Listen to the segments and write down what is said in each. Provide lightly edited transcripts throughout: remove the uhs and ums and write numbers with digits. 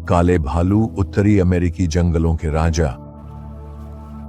काले भालू उत्तरी अमेरिकी जंगलों के राजा।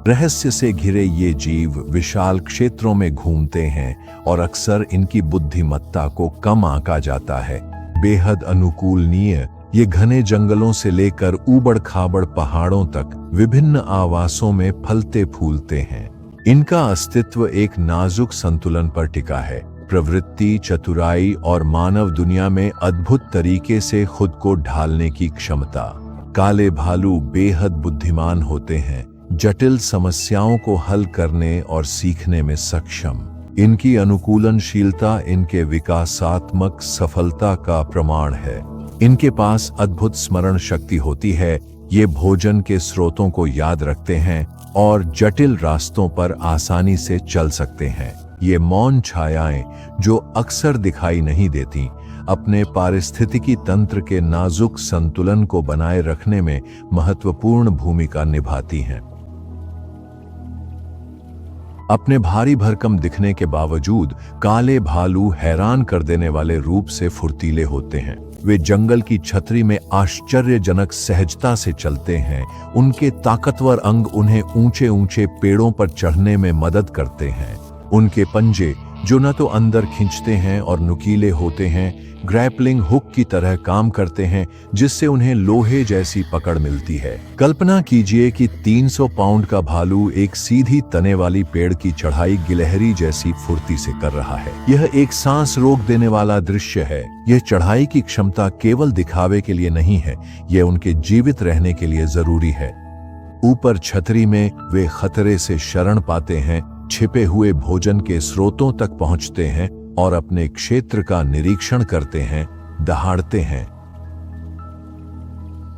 रहस्य से घिरे ये जीव विशाल क्षेत्रों में घूमते हैं और अक्सर इनकी बुद्धिमत्ता को कम आंका जाता है। बेहद अनुकूलनीय ये घने जंगलों से लेकर ऊबड़-खाबड़ पहाड़ों तक विभिन्न आवासों में फलते फूलते हैं। इनका अस्तित्व एक नाजुक संतुलन पर टिका है, प्रवृत्ति, चतुराई और मानव दुनिया में अद्भुत तरीके से खुद को ढालने की क्षमता। काले भालू बेहद बुद्धिमान होते हैं, जटिल समस्याओं को हल करने और सीखने में सक्षम। इनकी अनुकूलनशीलता इनके विकासात्मक सफलता का प्रमाण है। इनके पास अद्भुत स्मरण शक्ति होती है, ये भोजन के स्रोतों को याद रखते हैं और जटिल रास्तों पर आसानी से चल सकते हैं। ये मौन छायाएं, जो अक्सर दिखाई नहीं देती, अपने पारिस्थितिकी तंत्र के नाजुक संतुलन को बनाए रखने में महत्वपूर्ण भूमिका निभाती हैं। अपने भारी भरकम दिखने के बावजूद काले भालू हैरान कर देने वाले रूप से फुर्तीले होते हैं। वे जंगल की छतरी में आश्चर्यजनक सहजता से चलते हैं। उनके ताकतवर अंग उन्हें ऊंचे ऊंचे पेड़ों पर चढ़ने में मदद करते हैं। उनके पंजे, जो न तो अंदर खींचते हैं और नुकीले होते हैं, ग्रैपलिंग हुक की तरह काम करते हैं, जिससे उन्हें लोहे जैसी पकड़ मिलती है। कल्पना कीजिए कि 300 पाउंड का भालू एक सीधी तने वाली पेड़ की चढ़ाई गिलहरी जैसी फुर्ती से कर रहा है। यह एक सांस रोक देने वाला दृश्य है। यह चढ़ाई की क्षमता केवल दिखावे के लिए नहीं है, यह उनके जीवित रहने के लिए जरूरी है। ऊपर छतरी में वे खतरे से शरण पाते हैं, छिपे हुए भोजन के स्रोतों तक पहुंचते हैं और अपने क्षेत्र का निरीक्षण करते हैं, दहाड़ते हैं।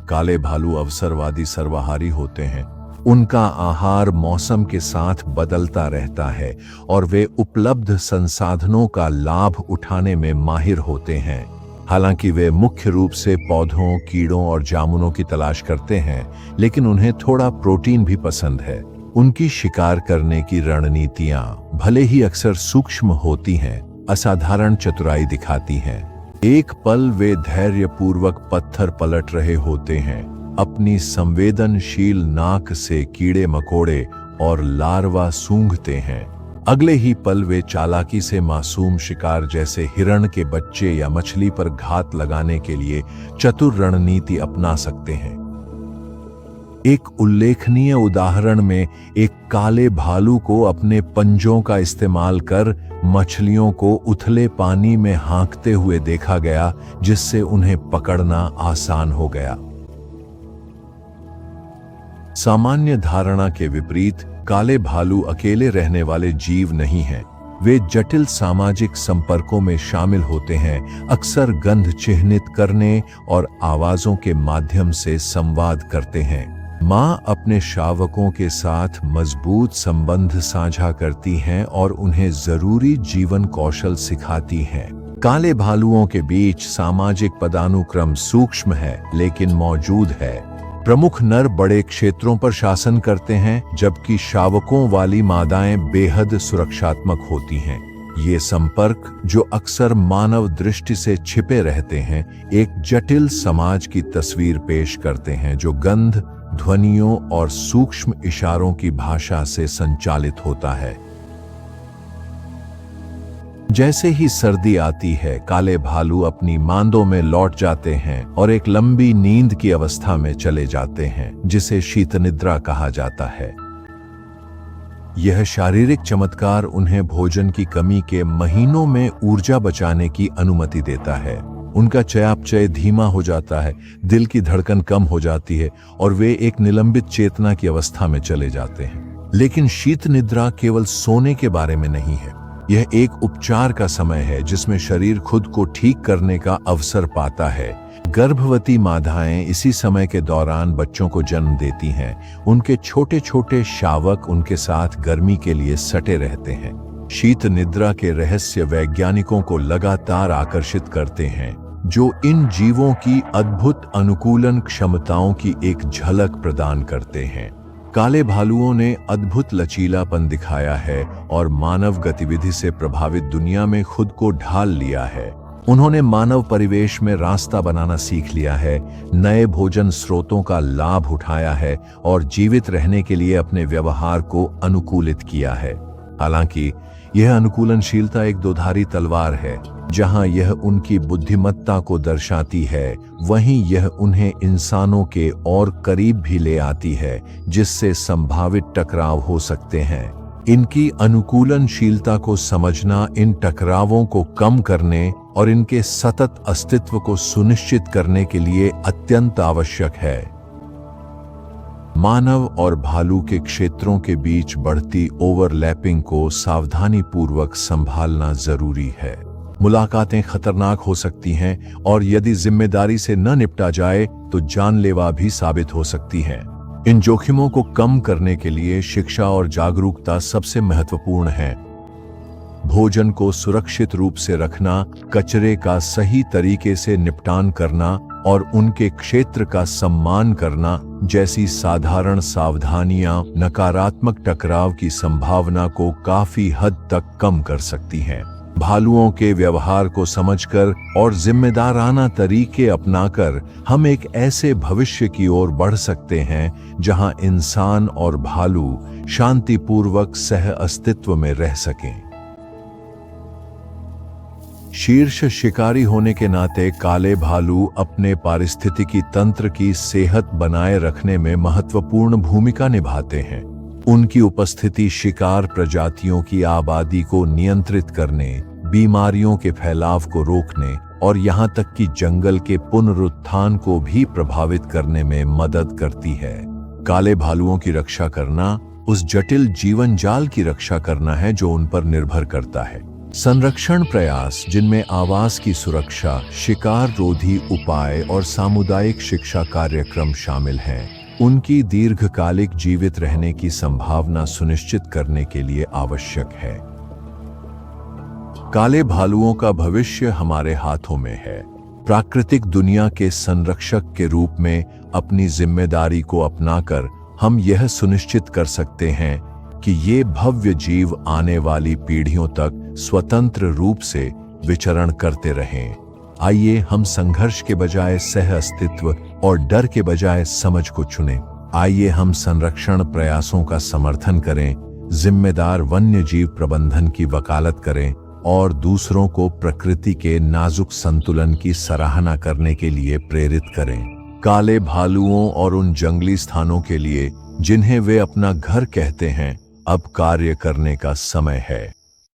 काले भालू अवसरवादी सर्वाहारी होते हैं। उनका आहार मौसम के साथ बदलता रहता है और वे उपलब्ध संसाधनों का लाभ उठाने में माहिर होते हैं। हालांकि वे मुख्य रूप से पौधों, कीड़ों और जामुनों की तलाश करते हैं, लेकिन उन्हें थोड़ा प्रोटीन भी पसंद है। उनकी शिकार करने की रणनीतियां भले ही अक्सर सूक्ष्म होती हैं, असाधारण चतुराई दिखाती हैं। एक पल वे धैर्यपूर्वक पत्थर पलट रहे होते हैं, अपनी संवेदनशील नाक से कीड़े मकोड़े और लार्वा सूंघते हैं। अगले ही पल वे चालाकी से मासूम शिकार जैसे हिरण के बच्चे या मछली पर घात लगाने के लिए चतुर रणनीति अपना सकते हैं। एक उल्लेखनीय उदाहरण में एक काले भालू को अपने पंजों का इस्तेमाल कर मछलियों को उथले पानी में हाँकते हुए देखा गया, जिससे उन्हें पकड़ना आसान हो गया। सामान्य धारणा के विपरीत काले भालू अकेले रहने वाले जीव नहीं हैं। वे जटिल सामाजिक संपर्कों में शामिल होते हैं, अक्सर गंध चिह्नित करने और आवाजों के माध्यम से संवाद करते हैं। माँ अपने शावकों के साथ मजबूत संबंध साझा करती हैं और उन्हें जरूरी जीवन कौशल सिखाती हैं। काले भालुओं के बीच सामाजिक पदानुक्रम सूक्ष्म है, लेकिन मौजूद है। प्रमुख नर बड़े क्षेत्रों पर शासन करते हैं, जबकि शावकों वाली मादाएं बेहद सुरक्षात्मक होती हैं। ये संपर्क, जो अक्सर मानव दृष्टि से छिपे रहते हैं, एक जटिल समाज की तस्वीर पेश करते हैं, जो गंध, ध्वनियों और सूक्ष्म इशारों की भाषा से संचालित होता है। जैसे ही सर्दी आती है, काले भालू अपनी मांदों में लौट जाते हैं और एक लंबी नींद की अवस्था में चले जाते हैं, जिसे शीत निद्रा कहा जाता है। यह शारीरिक चमत्कार उन्हें भोजन की कमी के महीनों में ऊर्जा बचाने की अनुमति देता है। उनका चयापचय धीमा हो जाता है, दिल की धड़कन कम हो जाती है और वे एक निलंबित चेतना की अवस्था में चले जाते हैं। लेकिन शीत निद्रा केवल सोने के बारे में नहीं है। यह एक उपचार का समय है, जिसमें शरीर खुद को ठीक करने का अवसर पाता है। गर्भवती मादाएं इसी समय के दौरान बच्चों को जन्म देती हैं। उनके छोटे छोटे शावक उनके साथ गर्मी के लिए सटे रहते हैं। शीत निद्रा के रहस्य वैज्ञानिकों को लगातार आकर्षित करते हैं, जो इन जीवों की अद्भुत अनुकूलन क्षमताओं की एक झलक प्रदान करते हैं। काले भालुओं ने अद्भुत लचीलापन दिखाया है और मानव गतिविधि से प्रभावित दुनिया में खुद को ढाल लिया है। उन्होंने मानव परिवेश में रास्ता बनाना सीख लिया है, नए भोजन स्रोतों का लाभ उठाया है और जीवित रहने के लिए अपने व्यवहार को अनुकूलित किया है। हालांकि यह अनुकूलनशीलता एक दोधारी तलवार है। जहां यह उनकी बुद्धिमत्ता को दर्शाती है, वहीं यह उन्हें इंसानों के और करीब भी ले आती है, जिससे संभावित टकराव हो सकते हैं। इनकी अनुकूलनशीलता को समझना इन टकरावों को कम करने और इनके सतत अस्तित्व को सुनिश्चित करने के लिए अत्यंत आवश्यक है। मानव और भालू के क्षेत्रों के बीच बढ़ती ओवरलैपिंग को सावधानीपूर्वक संभालना जरूरी है। मुलाकातें खतरनाक हो सकती हैं और यदि जिम्मेदारी से न निपटा जाए तो जानलेवा भी साबित हो सकती हैं। इन जोखिमों को कम करने के लिए शिक्षा और जागरूकता सबसे महत्वपूर्ण है। भोजन को सुरक्षित रूप से रखना, कचरे का सही तरीके से निपटान करना और उनके क्षेत्र का सम्मान करना जैसी साधारण सावधानियां नकारात्मक टकराव की संभावना को काफी हद तक कम कर सकती हैं। भालुओं के व्यवहार को समझकर और जिम्मेदाराना तरीके अपनाकर हम एक ऐसे भविष्य की ओर बढ़ सकते हैं जहां इंसान और भालू शांतिपूर्वक सह अस्तित्व में रह सकें। शीर्ष शिकारी होने के नाते काले भालू अपने पारिस्थितिकी तंत्र की सेहत बनाए रखने में महत्वपूर्ण भूमिका निभाते हैं। उनकी उपस्थिति शिकार प्रजातियों की आबादी को नियंत्रित करने, बीमारियों के फैलाव को रोकने और यहां तक कि जंगल के पुनरुत्थान को भी प्रभावित करने में मदद करती है। काले भालुओं की रक्षा करना उस जटिल जीवन जाल की रक्षा करना है जो उन पर निर्भर करता है। संरक्षण प्रयास, जिनमें आवास की सुरक्षा, शिकार रोधी उपाय और सामुदायिक शिक्षा कार्यक्रम शामिल हैं, उनकी दीर्घकालिक जीवित रहने की संभावना सुनिश्चित करने के लिए आवश्यक है। काले भालुओं का भविष्य हमारे हाथों में है। प्राकृतिक दुनिया के संरक्षक के रूप में अपनी जिम्मेदारी को अपनाकर हम यह सुनिश्चित कर सकते हैं कि ये भव्य जीव आने वाली पीढ़ियों तक स्वतंत्र रूप से विचरण करते रहें। आइए हम संघर्ष के बजाय सह अस्तित्व और डर के बजाय समझ को चुनें। आइए हम संरक्षण प्रयासों का समर्थन करें, जिम्मेदार वन्य जीव प्रबंधन की वकालत करें और दूसरों को प्रकृति के नाजुक संतुलन की सराहना करने के लिए प्रेरित करें। काले भालुओं और उन जंगली स्थानों के लिए जिन्हें वे अपना घर कहते हैं, अब कार्य करने का समय है।